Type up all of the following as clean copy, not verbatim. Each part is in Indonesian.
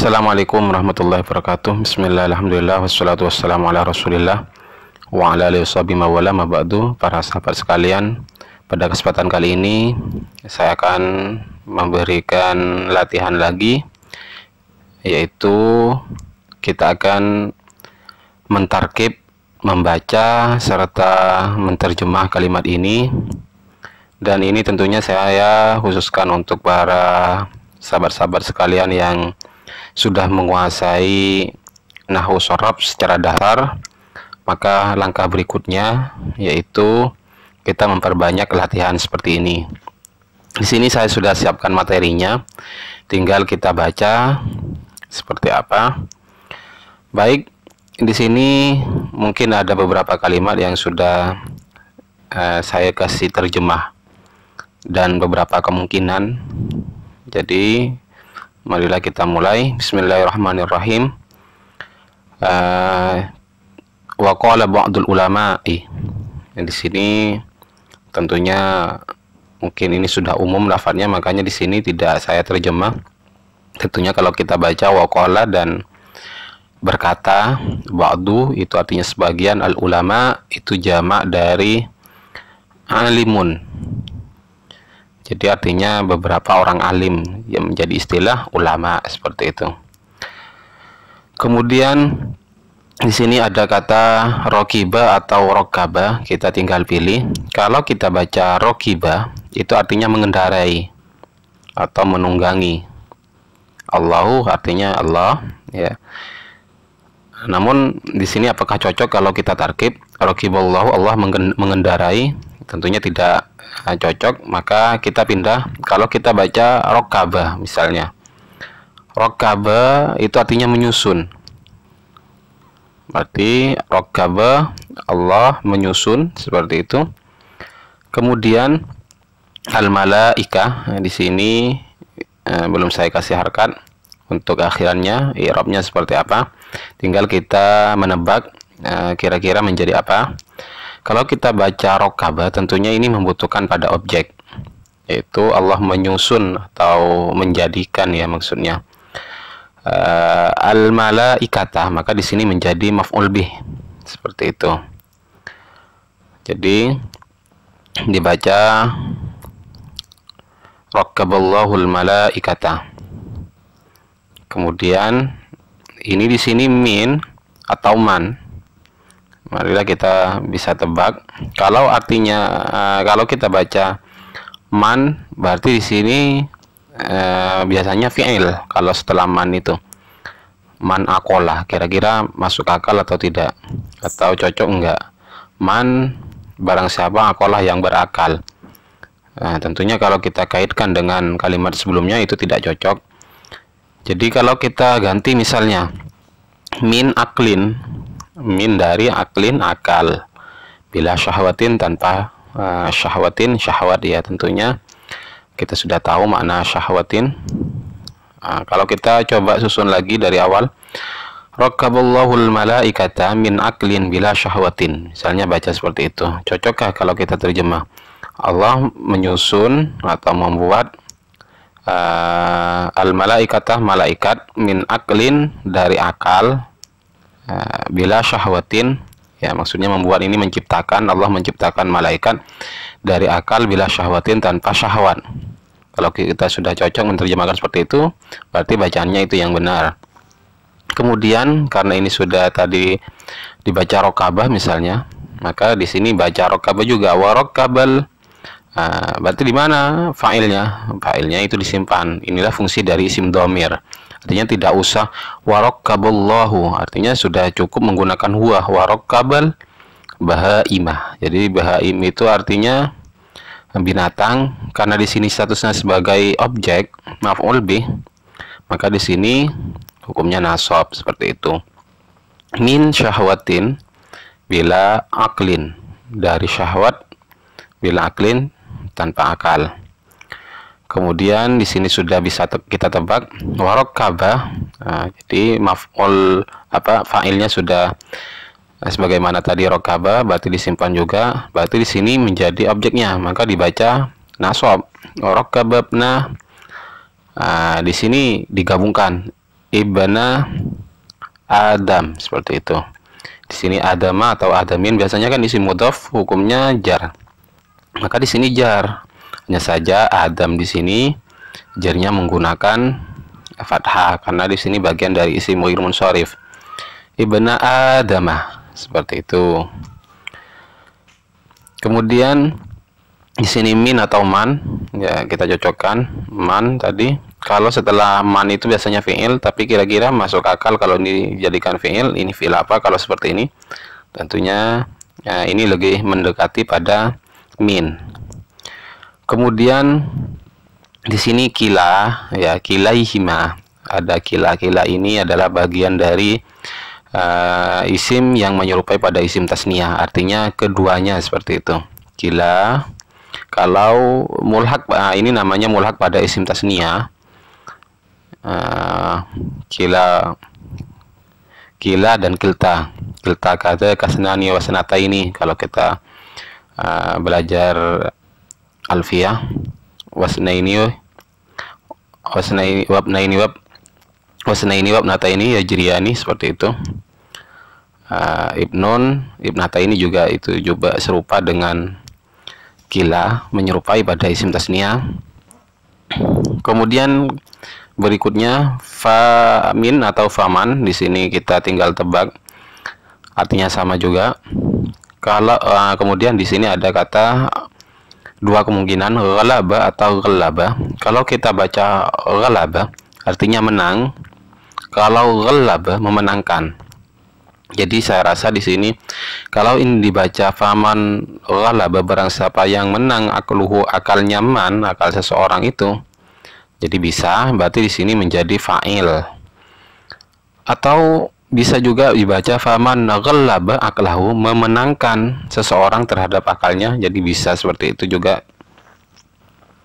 Assalamualaikum warahmatullahi wabarakatuh. Bismillah, alhamdulillah, wassalatu wassalamu ala rasulillah wa ala alihi washabihi mawala ma ba'du. Para sahabat sekalian, pada kesempatan kali ini saya akan memberikan latihan lagi, yaitu kita akan mentarkib, membaca serta menterjemah kalimat ini. Dan ini tentunya saya khususkan untuk para sahabat-sahabat sekalian yang sudah menguasai nahwu shorof secara dasar. Maka langkah berikutnya yaitu kita memperbanyak latihan seperti ini. Di sini saya sudah siapkan materinya, tinggal kita baca seperti apa. Baik, di sini mungkin ada beberapa kalimat yang sudah saya kasih terjemah dan beberapa kemungkinan. Jadi marilah kita mulai. Bismillahirrahmanirrahim. Wa qala ba'dul ulama'i. Di sini tentunya mungkin ini sudah umum lafadznya, makanya di sini tidak saya terjemah. Tentunya kalau kita baca wa qala dan berkata, ba'du itu artinya sebagian, al ulama itu jamak dari alimun. Jadi artinya beberapa orang alim yang menjadi istilah ulama seperti itu. Kemudian di sini ada kata rokiba atau rokaba, kita tinggal pilih. Kalau kita baca rokiba itu artinya mengendarai atau menunggangi. Allahu artinya Allah, ya. Namun di sini apakah cocok kalau kita tarkib rokiballahu, Allah mengendarai? Tentunya tidak cocok, maka kita pindah. Kalau kita baca rokaba misalnya, rokaba itu artinya menyusun, berarti rokaba Allah menyusun seperti itu. Kemudian al malaika, di sini belum saya kasih harkat untuk akhirannya, i'rabnya seperti apa, tinggal kita menebak kira-kira menjadi apa. Kalau kita baca rokaba, tentunya ini membutuhkan pada objek, yaitu Allah menyusun atau menjadikan, ya maksudnya. Al malaikata, maka di sini menjadi maf'ul bih, seperti itu. Jadi dibaca rokaballahul malaikata. Kemudian ini di sini min atau man. Marilah kita bisa tebak. Kalau artinya kalau kita baca man, berarti di sini biasanya fi'il. Kalau setelah man itu man akolah, kira-kira masuk akal atau tidak, atau cocok enggak? Man barang siapa akolah yang berakal. Nah, tentunya kalau kita kaitkan dengan kalimat sebelumnya itu tidak cocok. Jadi kalau kita ganti misalnya min aklin, min dari aklin akal, bila syahwatin tanpa syahwatin syahwat, ya tentunya kita sudah tahu makna syahwatin. Kalau kita coba susun lagi dari awal, rokaballahul malaikata min aklin bila syahwatin, misalnya baca seperti itu, cocokkah kalau kita terjemah? Allah menyusun atau membuat al malaikata malaikat min aklin dari akal, bila syahwatin, ya maksudnya membuat ini menciptakan, Allah menciptakan malaikat dari akal bila syahwatin tanpa syahwat. Kalau kita sudah cocok menerjemahkan seperti itu, berarti bacaannya itu yang benar. Kemudian karena ini sudah tadi dibaca rokabah misalnya, maka di sini baca rokabah juga warokabal. Berarti di mana fa'ilnya? Fa'ilnya itu disimpan. Inilah fungsi dari isim dhamir. Artinya tidak usah warakaballahu, artinya sudah cukup menggunakan huwa, warakabal bahaimah. Jadi bahaim itu artinya binatang. Karena di sini statusnya sebagai objek maf'ul bih, maka di sini hukumnya nasab seperti itu. Min syahwatin bila aklin, dari syahwat bila aklin tanpa akal. Kemudian di sini sudah bisa kita tebak warokabah. Jadi maf'ul fa'ilnya sudah sebagaimana tadi rokabah, berarti disimpan juga. Berarti di sini menjadi objeknya, maka dibaca nasab. Rokababna. Di sini digabungkan ibna Adam, seperti itu. Di sini adama atau adamin biasanya kan isim mudhof hukumnya jar. Maka di sini jar. Hanya saja Adam di sini jarnya menggunakan fathah karena di sini bagian dari isim ghair munsharif. Ibna Adamah, seperti itu. Kemudian di sini min atau man, ya kita cocokkan man tadi. Kalau setelah man itu biasanya fi'il, tapi kira-kira masuk akal kalau dijadikan fi'il, ini fi'il apa kalau seperti ini? Tentunya ya, ini lebih mendekati pada min. Kemudian di sini kila, ya kilaihima. Ada kila ini adalah bagian dari isim yang menyerupai pada isim tasniyah, artinya keduanya, seperti itu. Kila. Kalau mulhak, ini namanya mulhak pada isim tasniyah. Kila dan kilta kata kasnani wasanata ini kalau kita belajar alfiyah, wasnaini wabnata ini ya jiriani, seperti itu. Ibnata ini juga itu juga serupa dengan kila, menyerupai pada isim tasniyah. Kemudian berikutnya famin atau faman, di sini kita tinggal tebak, artinya sama juga. Kalau kemudian di sini ada kata dua kemungkinan, ghalaba atau ghalaba. Kalau kita baca ghalaba artinya menang, kalau ghalaba memenangkan. Jadi saya rasa di sini kalau ini dibaca faman ghalaba, barang siapa yang menang, akluhu akalnya man, akal seseorang itu. Jadi bisa, berarti di sini menjadi fa'il. Atau bisa juga dibaca faman ghalaba aklahu, memenangkan seseorang terhadap akalnya. Jadi bisa seperti itu juga.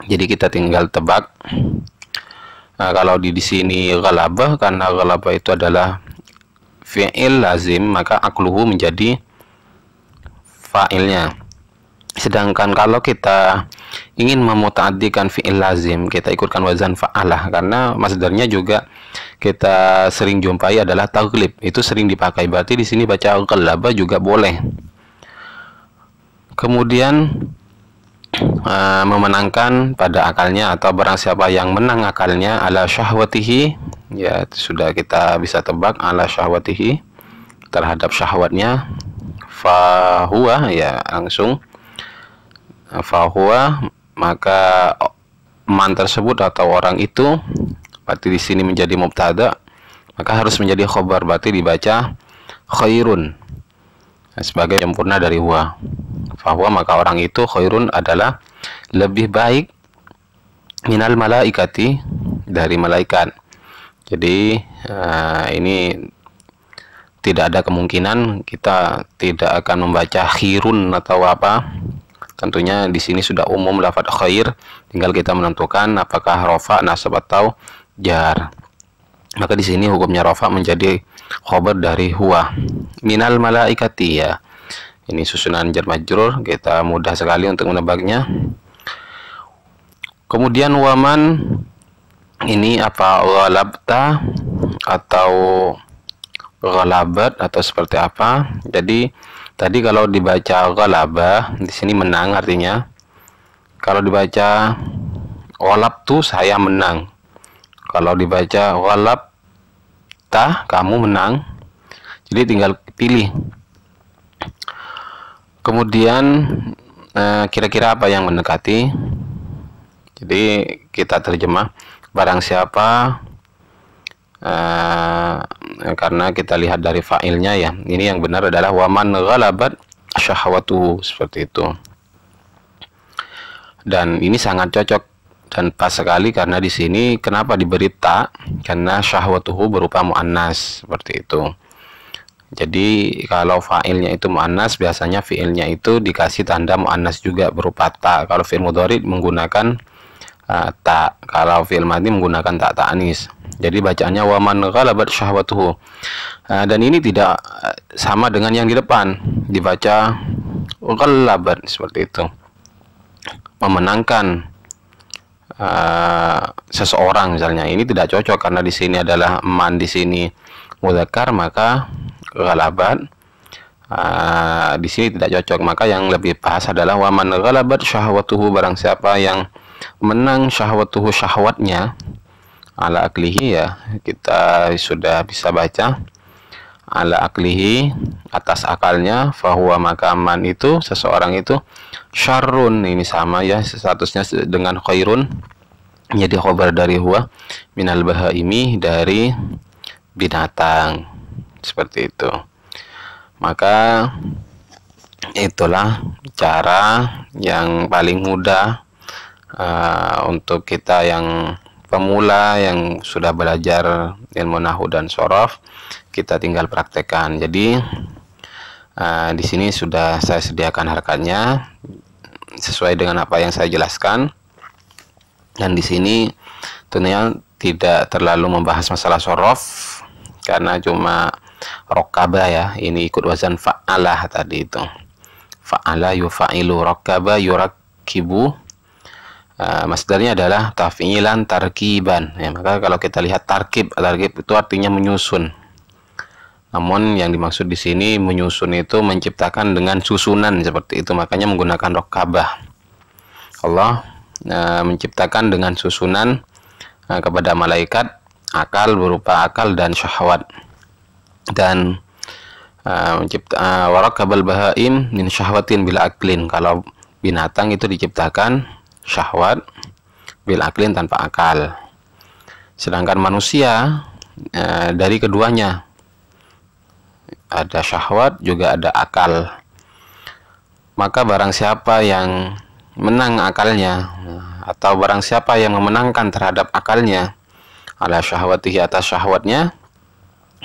Jadi kita tinggal tebak. Nah, kalau di sini ghalaba, karena ghalaba itu adalah fi'il lazim, maka akluhu menjadi fa'ilnya. Sedangkan kalau kita ingin memuta'addikan fi'il lazim, kita ikutkan wazan fa'alah, karena masdarnya juga kita sering jumpai adalah taghlib, itu sering dipakai. Berarti di sini baca ghalaba juga boleh. Kemudian memenangkan pada akalnya, atau barang siapa yang menang akalnya, ala syahwatihi, ya sudah kita bisa tebak, ala syahwatihi, terhadap syahwatnya. Fahuwa, ya langsung fahuwa, maka man tersebut atau orang itu, berarti di sini menjadi mubtada, maka harus menjadi khobar, berarti dibaca khairun sebagai sempurna dari huwa. Fahuwa, maka orang itu, khairun adalah lebih baik, minal malaikati, dari malaikat. Jadi ini tidak ada kemungkinan kita tidak akan membaca khairun atau apa. Tentunya di sini sudah umum lafadz khair, tinggal kita menentukan apakah rafa, nasab atau jar. Maka di sini hukumnya rafa menjadi khobar dari huwa. Minal malaikati, ya. Ini susunan jar majrur, kita mudah sekali untuk menebaknya. Kemudian waman ini apa, ghalabta atau ghalabat atau seperti apa. Jadi tadi kalau dibaca ghalaba, di sini menang artinya. Kalau dibaca ghalabtu, saya menang. Kalau dibaca ghalabta, kamu menang. Jadi tinggal pilih. Kemudian kira-kira apa yang mendekati? Jadi kita terjemah, barang siapa, karena kita lihat dari fa'ilnya, ya, ini yang benar adalah waman ghalabat syahwatu, seperti itu. Dan ini sangat cocok dan pas sekali, karena di sini kenapa diberi ta? Karena syahwatuhu berupa muannas, seperti itu. Jadi kalau fa'ilnya itu muannas, biasanya fi'ilnya itu dikasih tanda muannas juga berupa ta. Kalau fi'il mudhari menggunakan ta, kalau fi'il madhi menggunakan ta ta'anis. Jadi bacaannya waman ghalabat syahwatuhu. Dan ini tidak sama dengan yang di depan, dibaca ghalabat, seperti itu, memenangkan seseorang misalnya, ini tidak cocok karena di sini adalah man, di sini mudzakkar, maka ghalabat di sini tidak cocok. Maka yang lebih pas adalah waman ghalabat syahwatuhu, barang siapa yang menang syahwatuhu, syahwatnya, ala aklihi, ya kita sudah bisa baca ala aklihi, atas akalnya, fahuwa, maka man itu, seseorang itu, syarrun, ini sama ya statusnya dengan khairun, jadi khobar dari huwa, minal bahaimi, dari binatang, seperti itu. Maka itulah cara yang paling mudah untuk kita yang pemula yang sudah belajar ilmu nahwu dan shorof, kita tinggal praktekkan. Jadi di sini sudah saya sediakan harkatnya sesuai dengan apa yang saya jelaskan, dan di sini tentunya tidak terlalu membahas masalah shorof karena cuma rokaba ya, ini ikut wazan fa'alah tadi itu, fa'ala yufa'ilu, rokaba yurakibu, masdarnya adalah taf'ilan tarkiban ya. Maka kalau kita lihat tarkib itu artinya menyusun, namun yang dimaksud di sini menyusun itu menciptakan dengan susunan seperti itu, makanya menggunakan rokabah. Allah menciptakan dengan susunan kepada malaikat akal, berupa akal dan syahwat, dan mencipta warakabal bahaim min syahwatin bila aklin, kalau binatang itu diciptakan syahwat bil aklin, tanpa akal. Sedangkan manusia dari keduanya, ada syahwat juga ada akal. Maka barang siapa yang menang akalnya, atau barang siapa yang memenangkan terhadap akalnya, ala syahwatihi, atas syahwatnya,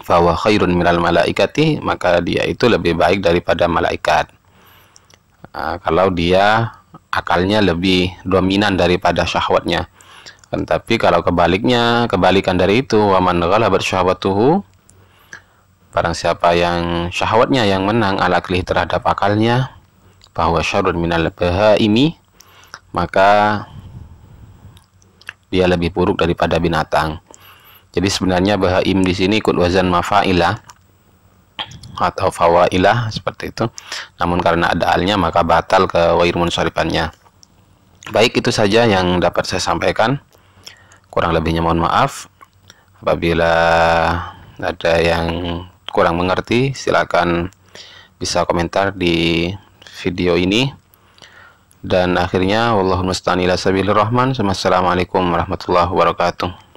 fahuwa khairun minal malaikati, maka dia itu lebih baik daripada malaikat. Kalau dia akalnya lebih dominan daripada syahwatnya. Tapi kalau kebalikan dari itu, waman ghalabat syahwatuhu, barang siapa yang syahwatnya yang menang ala aklihi, terhadap akalnya, bahwa syarrun minal bahaimi, maka dia lebih buruk daripada binatang. Jadi sebenarnya bahaim di sini ikut wazan mafa'ilah atau fawailah seperti itu. Namun karena ada alnya maka batal ke wair munsarifannya. Baik, itu saja yang dapat saya sampaikan. Kurang lebihnya mohon maaf. Apabila ada yang kurang mengerti, silakan bisa komentar di video ini. Dan akhirnya wallahul musta'an ila sabilir rahman. Assalamualaikum warahmatullahi wabarakatuh.